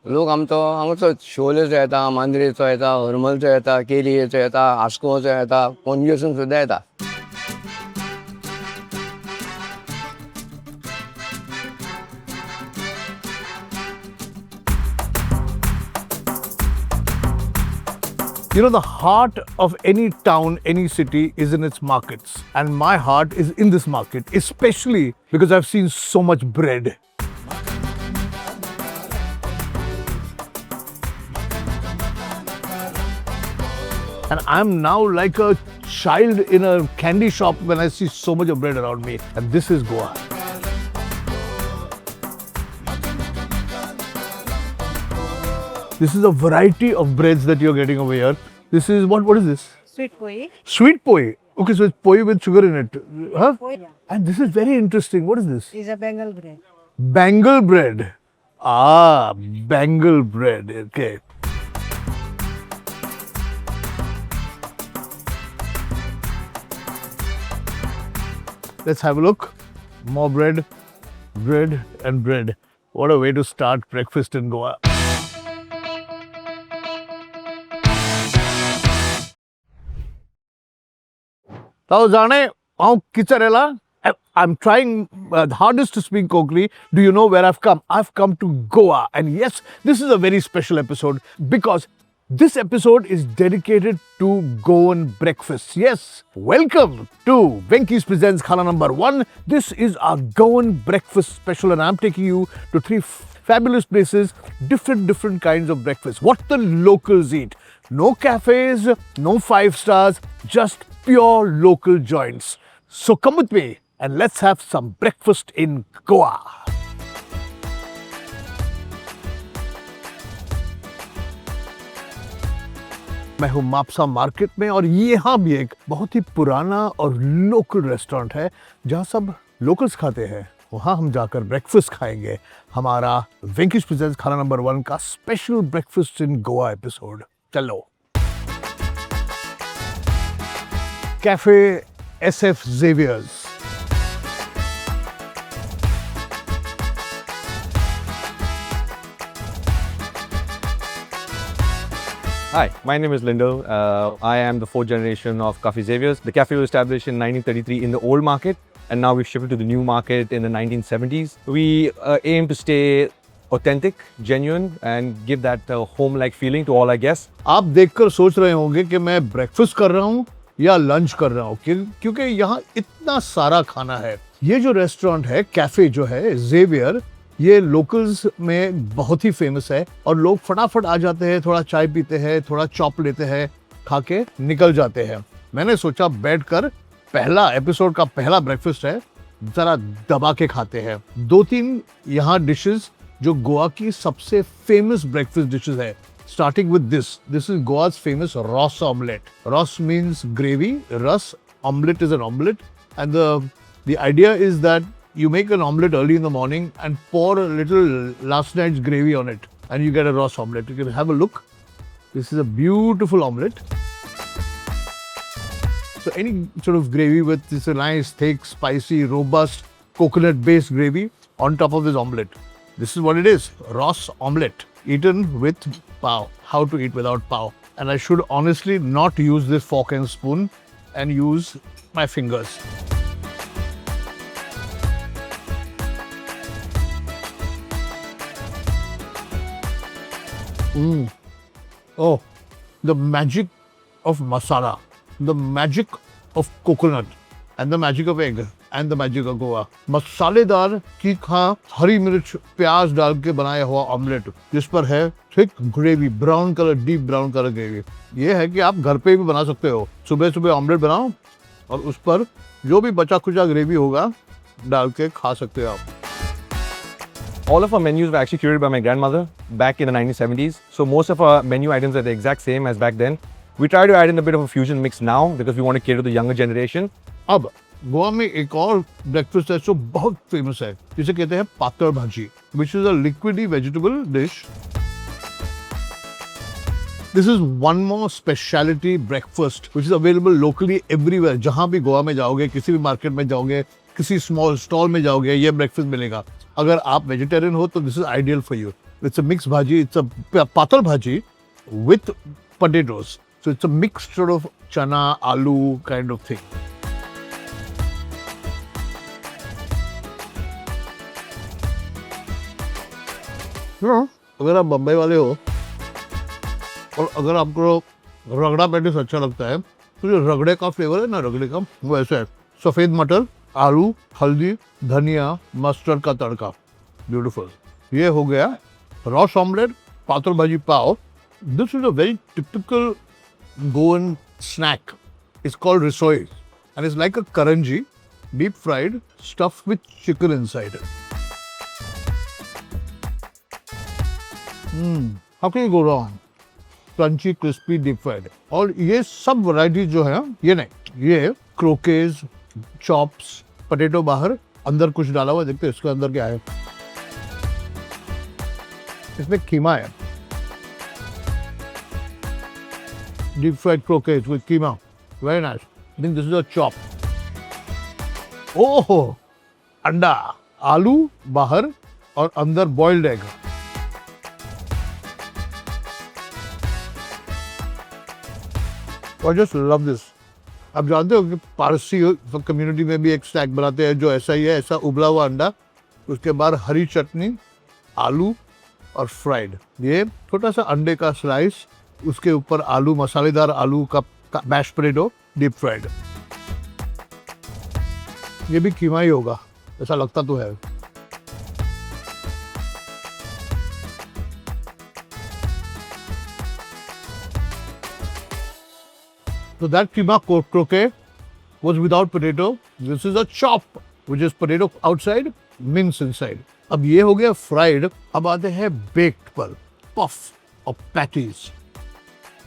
लोक हांगचो शोलेचो येता, मांद्रेचो येता, हरमलचो येता, केरयेचो येता, आस्कोचो येता, पणजेसून सुद्दां येता. You know, the heart of any town, any city is in its markets. And my heart is in this market, especially because I've seen so much bread. And I'm now like a child in a candy shop when I see so much of bread around me. And this is Goa. This is a variety of breads that you're getting over here. This is what is this? Sweet poi. Sweet poi. Okay, so it's poi with sugar in it. Huh? Poi, yeah. And this is very interesting. What is this? Is a Bengal bread. Bengal bread. Ah, Bengal bread. Okay. Let's have a look. More bread, bread and bread. What a way to start breakfast in Goa. I'm trying the hardest to speak Konkani. Do you know where I've come? I've come to Goa. And yes, this is a very special episode because this episode is dedicated to Goan breakfast. Yes, welcome to Venky's Presents Khana number 1. This is our Goan breakfast special and I'm taking you to 3 fabulous places, different kinds of breakfast. What the locals eat. No cafes, no 5 stars, just pure local joints. So come with me and let's have some breakfast in Goa. मैं हूँ Mapusa market में और यहाँ भी एक बहुत ही पुराना और लोकल रेस्टोरेंट है जहाँ सब लोकल्स खाते हैं. वहाँ हम जाकर ब्रेकफास्ट खाएंगे. हमारा वेंकीज प्रेजेंट्स खाना नंबर 1 का special breakfast in Goa episode. चलो. Cafe SF Xavier's. Hi, my name is Lindo. I am the 4th generation of Cafe Xavier's. The cafe was established in 1933 in the old market and now we've shifted to the new market in the 1970s. We aim to stay authentic, genuine and give that home-like feeling to all our guests. आप देखकर सोच रहे होंगे कि मैं breakfast कर रहा हूँ या लंच कर रहा हूँ क्योंकि यहाँ इतना सारा खाना है. ये जो रेस्टोरेंट है, कैफे जो है Xavier, ये लोकल्स में बहुत ही फेमस है और लोग फटाफट आ जाते हैं, थोड़ा चाय पीते हैं, थोड़ा चॉप लेते हैं, खा के निकल जाते हैं. मैंने सोचा बैठकर पहला एपिसोड का पहला ब्रेकफास्ट है, जरा दबा के खाते हैं. 2-3 यहाँ डिशेस जो गोवा की सबसे फेमस ब्रेकफास्ट डिशेस है. Starting with this is Goa's famous Ross omelette. Ross means gravy, Russ, omelette is an omelette, and the idea is that you make an omelette early in the morning and pour a little last night's gravy on it and you get a Ross omelette. You can have a look. This is a beautiful omelette. So any sort of gravy with this nice, thick, spicy, robust, coconut-based gravy on top of this omelette. This is what it is, Ross omelette, eaten with pav. How to eat without pav. And I should honestly not use this fork and spoon and use my fingers. Oh, the magic of masala, the magic of coconut, and the magic of egg, and the magic of Goa. मसालेदार तीखा हरी मिर्च प्याज डाल के बनाया हुआ omelette जिस पर है thick gravy, brown colour, deep brown colour gravy. ये है कि आप घर पे भी बना सकते हो. सुबह ऑमलेट बनाओ और उस पर जो भी बचा खुचा ग्रेवी होगा डाल के खा सकते हो आप. All of our menus were actually curated by my grandmother back in the 1970s. So most of our menu items are the exact same as back then. We try to add in a bit of a fusion mix now because we want to cater to the younger generation. अब गोवा में एक और breakfast है जो बहुत famous है जिसे कहते हैं पातळ भाजी, which is a liquidy vegetable dish. This is one more specialty breakfast which is available locally everywhere. जहाँ भी गोवा में जाओगे, किसी भी मार्केट में जाओगे, किसी स्मॉल स्टॉल में जाओगे, ये ब्रेकफास्ट मिलेगा. अगर आप वेजिटेरियन हो तो this is ideal for you. It's a mixed bhaji. It's a patal bhaji with potatoes. So it's a mixture of chana, aloo kind of thing. अगर आप बम्बई वाले हो और अगर आपको रगड़ा पैटिस अच्छा लगता है तो जो रगड़े का फ्लेवर है ना, रगड़े का वो ऐसा है, सफ़ेद मटर, आलू, हल्दी, धनिया, मस्टर्ड का तड़का, ब्यूटीफुल। ये हो गया Ross omelette, patal bhaji pav. This is a very typical Goan snack. It's called risoi and it's like a karanji, deep fried, stuffed with chicken inside. How can you go wrong? Crunchy, crispy, deep fried. और ये सब variety जो है, ये नहीं, ये क्रोकेज, chops, potato बाहर, अंदर कुछ डाला हुआ, देखते हैं इसके अंदर क्या है। इसमें कीमा है, deep fried croquettes with keema. Very nice. I think this is a chop. Oh, अंडा, आलू बाहर और अंदर boiled egg. I just love this. आप जानते हो कि पारसी कम्युनिटी में भी एक स्नैक बनाते हैं जो ऐसा ही है, ऐसा उबला हुआ अंडा, उसके बाद हरी चटनी, आलू और फ्राइड। ये छोटा सा अंडे का स्लाइस, उसके ऊपर आलू, मसालेदार आलू का मैश पोटैटो, डीप फ्राइड। ये भी कीमा ही होगा, ऐसा लगता तो है। So that keema croquette was without potato. This is a chop, which is potato outside, mince inside. अब ये हो गया फ्राइड। अब आते हैं बेक्ड पर, puff or patties.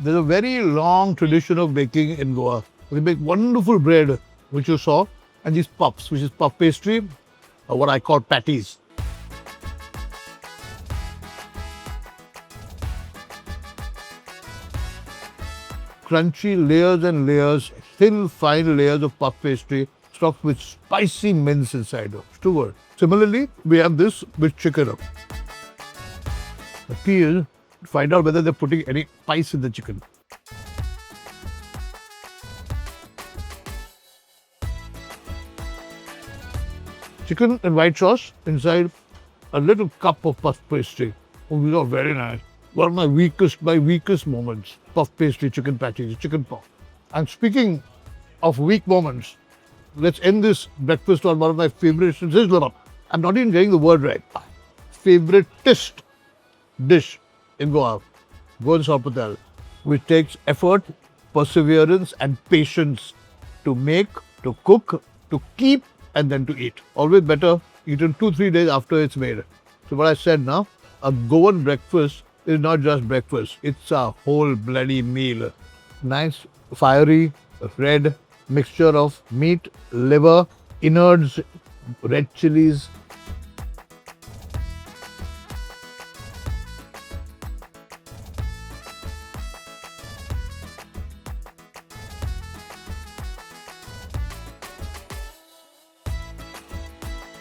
There's a very long tradition of baking in Goa. We make wonderful bread, which you saw, and these puffs, which is puff pastry, or what I call patties. Crunchy layers and layers, thin, fine layers of puff pastry, stuffed with spicy mince inside. It's too good. Similarly, we have this with chicken. The key is to find out whether they're putting any spice in the chicken. Chicken and white sauce inside a little cup of puff pastry. Oh, these are very nice. One of my weakest moments, puff pastry, chicken patties, chicken puff. And speaking of weak moments, let's end this breakfast on one of my favorites. I'm not even getting the word right. Favoritist dish in Goa, Goan Sarpatal, which takes effort, perseverance and patience to make, to cook, to keep and then to eat. Always better eaten 2-3 days after it's made. So what I said now, a Goan breakfast is not just breakfast, it's a whole bloody meal. Nice, fiery, red mixture of meat, liver, innards, red chilies.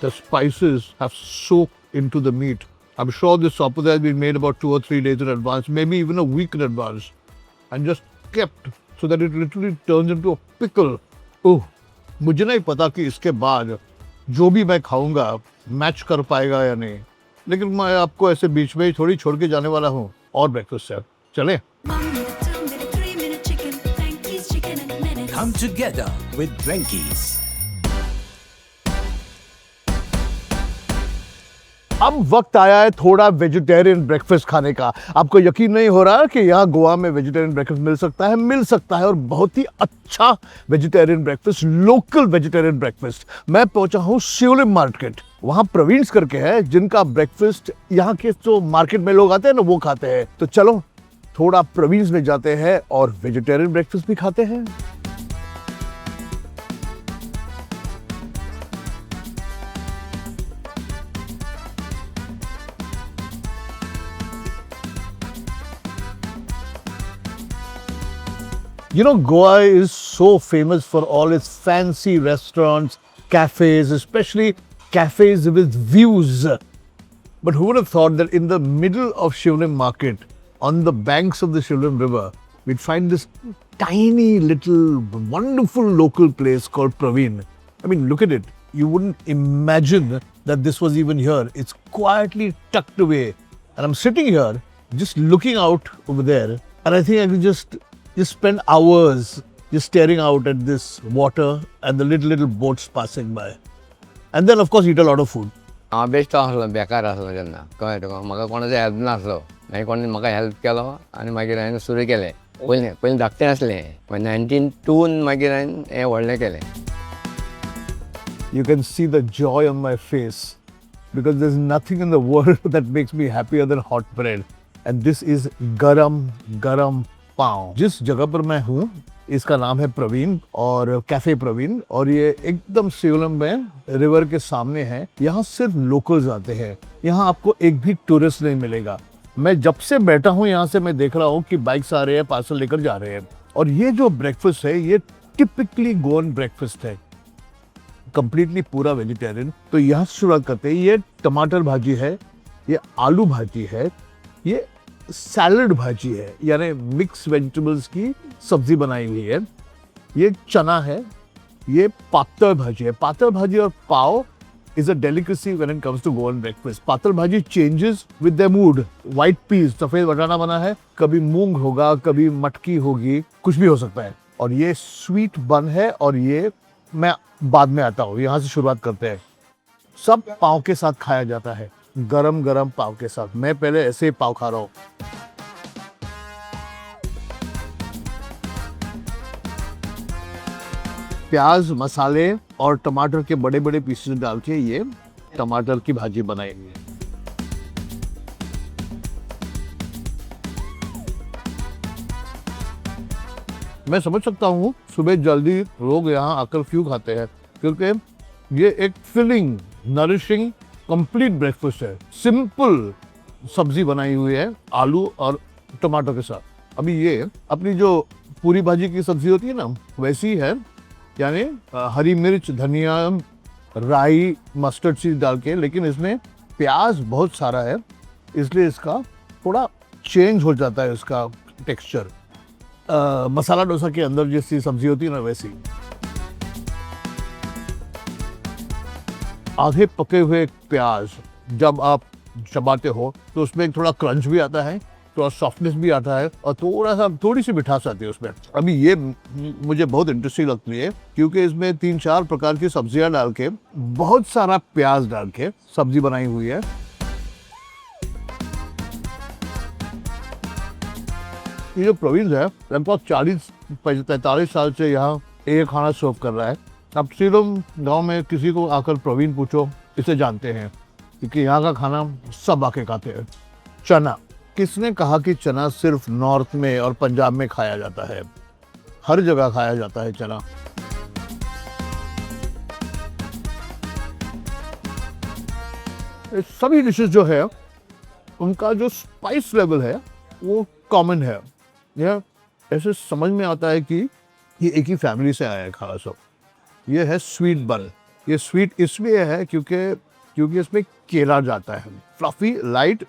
The spices have soaked into the meat. I'm sure this sapada has been made about 2 or 3 days in advance, maybe even a week in advance, and just kept so that it literally turns into a pickle. Oh, मुझे नहीं पता कि इसके बाद जो भी मैं खाऊंगा मैच कर पाएगा या नहीं, लेकिन मैं आपको ऐसे बीच में ही थोड़ी छोड़ के जाने वाला हूँ और ब्रेकफास्ट है। चले? 1 minute, 2 minute, 3 minute chicken, Frankie's chicken in a minute. Come together with Drenkies. अब वक्त आया है थोड़ा वेजिटेरियन ब्रेकफास्ट खाने का। आपको यकीन नहीं हो रहा कि यहाँ गोवा में वेजिटेरियन ब्रेकफास्ट मिल सकता है और बहुत ही अच्छा vegetarian breakfast, local vegetarian breakfast. मैं पहुंचा हूँ शिवलिम मार्केट। वहाँ प्रवीण्स करके है जिनका ब्रेकफास्ट यहाँ के जो मार्केट में लोग आते हैं ना वो खाते हैं। तो चलो थोड़ा प्रवीण्स में जाते हैं और वेजिटेरियन ब्रेकफास्ट भी खाते हैं। You know, Goa is so famous for all its fancy restaurants, cafes, especially cafes with views. But who would have thought that in the middle of Shivlim market, on the banks of the Shivlim river, we'd find this tiny little wonderful local place called Praveen. I mean, look at it. You wouldn't imagine that this was even here. It's quietly tucked away. And I'm sitting here, just looking out over there. And I think I could just spend hours just staring out at this water and the little boats passing by. And then, of course, eat a lot of food. हांव बेश्टो आसलो बेकार आसलो जेन्ना कळ्ळें तुका म्हाका कोणाचो हेल्प नासलो मागीर कोणें म्हाका हेल्प केलो आनी मागीर हांवें सुरू केलें पयलीं धाकटें आसलें मागीर 1902 मागीर हांवें हें व्हडलें केलें. You can see the joy on my face because there's nothing in the world that makes me happier than hot bread. And this is garam पाव. जिस जगह पर मैं हूँ इसका नाम है प्रवीण और कैफे प्रवीण और ये एकदम सेवलम में रिवर के सामने है. यहाँ सिर्फ लोकल्स आते हैं. यहाँ आपको एक भी टूरिस्ट नहीं मिलेगा. मैं जब से बैठा हूँ यहाँ से मैं देख रहा हूँ कि बाइक्स आ रहे हैं, पार्सल लेकर जा रहे हैं. और ये जो ब्रेकफास्ट है ये टिपिकली गोवन ब्रेकफास्ट है, कंप्लीटली पूरा वेजिटेरियन. तो यहाँ से शुरुआत करते हैं. ये टमाटर भाजी है, ये आलू भाजी है, ये सैलड भाजी है यानी मिक्स वेजिटेबल्स की सब्जी बनाई हुई है, ये चना है, ये पातल भाजी है. पातल भाजी और पाव is a delicacy when it comes to Goan breakfast. पातल भाजी changes with their mood. White peas, सफेद बटाना बना है, कभी मूंग होगा, कभी मटकी होगी, कुछ भी हो सकता है. और ये स्वीट बन है और ये मैं बाद में आता हूँ. यहाँ से शुरुआत करते हैं. सब पाव के साथ खाया जाता है, गरम गरम पाव के साथ. मैं पहले ऐसे ही पाव खा रहा हूँ. प्याज, मसाले और टमाटर के बड़े बड़े पीसेस डाल के ये टमाटर की भाजी बनाई हुई है. मैं समझ सकता हूँ सुबह जल्दी लोग यहाँ आकर क्यों खाते हैं, क्योंकि ये एक फिलिंग, नरिशिंग, कंप्लीट ब्रेकफास्ट है. सिंपल सब्जी बनाई हुई है आलू और टमाटर के साथ. अभी ये अपनी जो पूरी भाजी की सब्जी होती है ना वैसी है, यानी हरी मिर्च, धनिया, राई, मस्टर्ड सीड डाल के, लेकिन इसमें प्याज बहुत सारा है इसलिए इसका थोड़ा चेंज हो जाता है इसका टेक्सचर. मसाला डोसा के अंदर जैसी सब्जी होती है ना वैसी. आधे पके हुए प्याज जब आप चबाते हो तो उसमें एक थोड़ा क्रंच भी आता है, थोड़ा सॉफ्टनेस भी आता है और थोड़ी सी मिठास आती है उसमें. अभी ये मुझे बहुत इंटरेस्टिंग लगती है क्योंकि इसमें 3-4 प्रकार की सब्जियां डाल के, बहुत सारा प्याज डाल के सब्जी बनाई हुई है. ये जो प्रवीण है लगभग 40-45 साल से यहाँ ये खाना सर्व कर रहा है. अब सीलम गांव में किसी को आकर प्रवीण पूछो, इसे जानते हैं क्योंकि यहाँ का खाना सब आके खाते हैं. चना, किसने कहा कि चना सिर्फ नॉर्थ में और पंजाब में खाया जाता है? हर जगह खाया जाता है चना. सभी डिशेस जो है उनका जो स्पाइस लेवल है वो कॉमन है. यह ऐसे समझ में आता है कि ये एक ही फैमिली से आया है खाना सब. ये है स्वीट बन. ये स्वीट इसलिए है क्योंकि इसमें केला जाता है. फ्लफी, लाइट,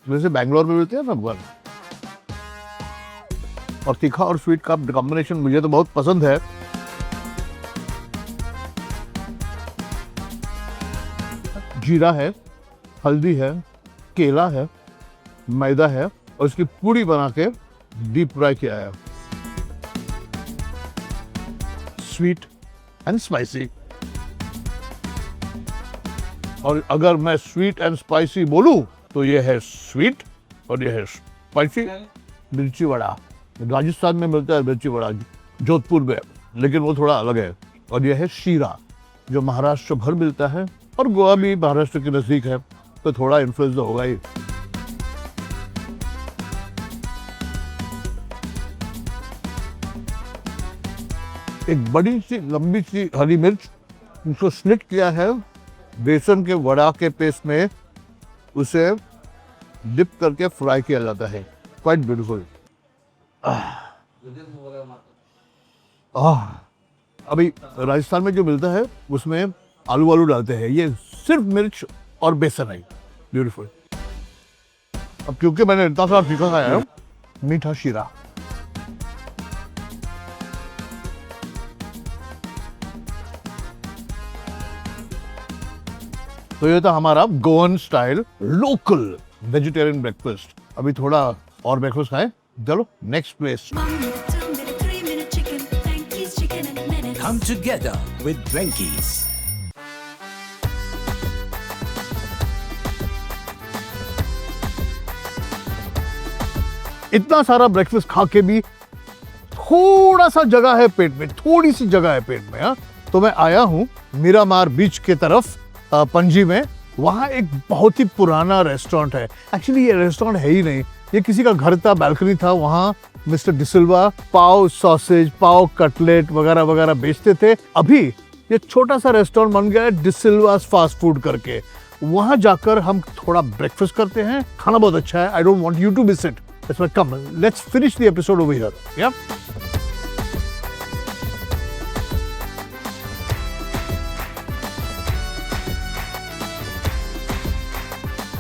जैसे बैंगलोर में मिलते हैं ना बन. और तीखा और स्वीट का कॉम्बिनेशन मुझे तो बहुत पसंद है. जीरा है, हल्दी है, केला है, मैदा है और इसकी पूड़ी बना के डीप फ्राई किया है. Sweet and spicy. और अगर मैं स्वीट एंड स्पाइसी बोलूं तो ये है स्वीट और ये है स्पाइसी. मिर्ची वड़ा राजस्थान में मिलता है, मिर्ची वड़ा जोधपुर में, लेकिन वो थोड़ा अलग है. और ये है शीरा जो महाराष्ट्र भर मिलता है और गोवा भी महाराष्ट्र के नजदीक है तो थोड़ा इन्फ्लुएंस तो होगा ही. एक बड़ी सी लंबी सी हरी मिर्च, उसको स्लिट किया है बेसन के वड़ा के पेस्ट में, उसे डिप करके फ्राई किया जाता है. Quite beautiful. अभी राजस्थान में जो मिलता है उसमें आलू डालते हैं. ये सिर्फ मिर्च और बेसन है. ब्यूटीफुल। अब क्योंकि मैंने इतना सारा तीखा खाया है, मीठा शीरा। तो ये था हमारा Goan style local vegetarian breakfast. अभी थोड़ा और ब्रेकफास्ट खाएं। चलो next place. 1 minute, 2 minute, 3 minute chicken. Frankie's Chicken in minutes. Come together with Drankies. इतना सारा ब्रेकफास्ट खा के भी थोड़ा सा जगह है पेट में, थोड़ी सी जगह है पेट में। हाँ, तो मैं आया हूँ मीरामार बीच के तरफ पणजी में। वहाँ एक बहुत ही पुराना रेस्टोरेंट है। एक्चुअली ये रेस्टोरेंट है ही नहीं, ये किसी का घर था, बैल्कनी था। वहाँ मिस्टर डिसिल्वा पाव सॉसेज, पाव कटलेट वगैरह वगैरह बेचते थे। अभी ये छोटा सा रेस्टोरेंट बन गया है डिसिल्वास फास्ट फूड करके। वहाँ जाकर हम थोड़ा ब्रेकफास्ट करते हैं। खाना बहुत अच्छा है। I don't want you to miss it. Come, let's finish the episode over here. Yeah.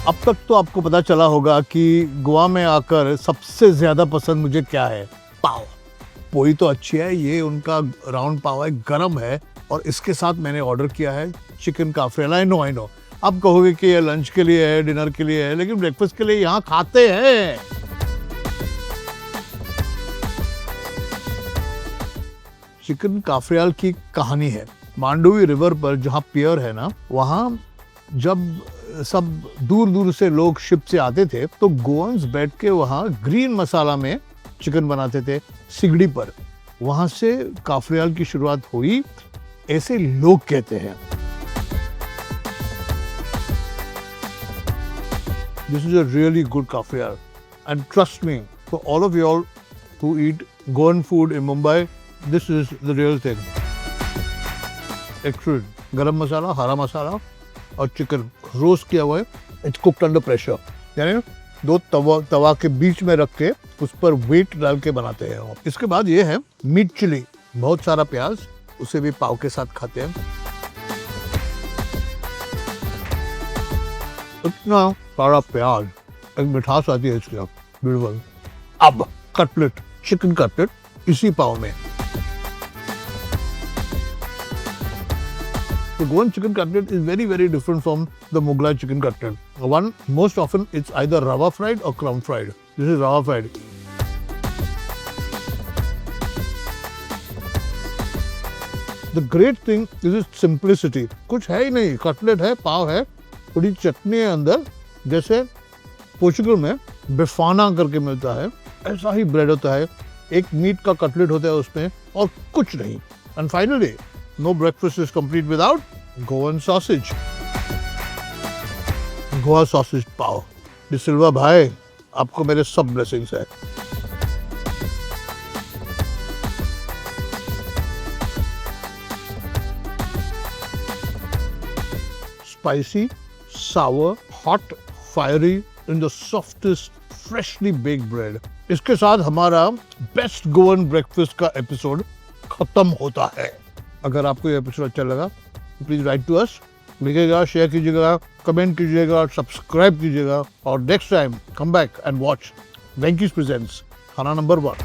अब तक तो आपको पता चला होगा कि गोवा में आकर सबसे ज्यादा पसंद मुझे क्या है? पाव। पोई तो अच्छी है, ये उनका राउंड पाव है, गरम है। और इसके साथ मैंने ऑर्डर किया है चिकन काफ्रियल। आई नो आप कहोगे कि ये लंच के लिए है, डिनर के लिए है, लेकिन ब्रेकफास्ट के लिए यहाँ खाते हैं। चिकन काफ्रियाल की कहानी है। मांडवी रिवर पर जहाँ पियर है ना, वहाँ जब सब दूर दूर से लोग शिप से आते थे तो गोवंस बैठ के वहाँ ग्रीन मसाला में चिकन बनाते थे सिगड़ी पर। वहाँ से काफ्रियाल की शुरुआत हुई, ऐसे लोग कहते हैं। This is a really good cafreal and trust me, for all of you all who eat Goan food in Mumbai, this is the real thing. Excellent. गरम मसाला, हरा मसाला और चिकन रोस्ट किया हुआ है। It's cooked under pressure. यानी दो तवा के बीच में रख के उस पर वेट डाल के बनाते हैं। इसके बाद ये है मीट चिली, बहुत सारा प्याज, उसे भी पाव के साथ खाते हैं। इतना सारा प्याज, एक मिठास आती है इसके। बिल्कुल। अब कटलेट, चिकन कटलेट इसी पाव में। The Goan chicken cutlet is very, very different from the Mughlai chicken cutlet. One, most often it's either rava fried or crown fried. This is rava fried. The great thing is its simplicity. कुछ है ही नहीं, cutlet है, पाव है, थोड़ी चटनी है अंदर। जैसे Portugal में बिफाना करके मिलता है, ऐसा ही ब्रेड होता है। एक मीट का कटलेट होता है उसमें और कुछ नहीं। And finally, no breakfast is complete without Goan sausage. Goa sausage पाव। डिसिल्वा भाई, आपको मेरे सब ब्लेसिंग्स है। Spicy, sour, hot, fiery in the softest, freshly baked bread. इसके साथ हमारा बेस्ट गोवन ब्रेकफास्ट का एपिसोड खत्म होता है। अगर आपको ये एपिसोड अच्छा लगा तो प्लीज राइट टू अस, लिखिएगा, शेयर कीजिएगा, कमेंट कीजिएगा, सब्सक्राइब कीजिएगा और next time come back and watch Drankies Presents खाना नंबर 1।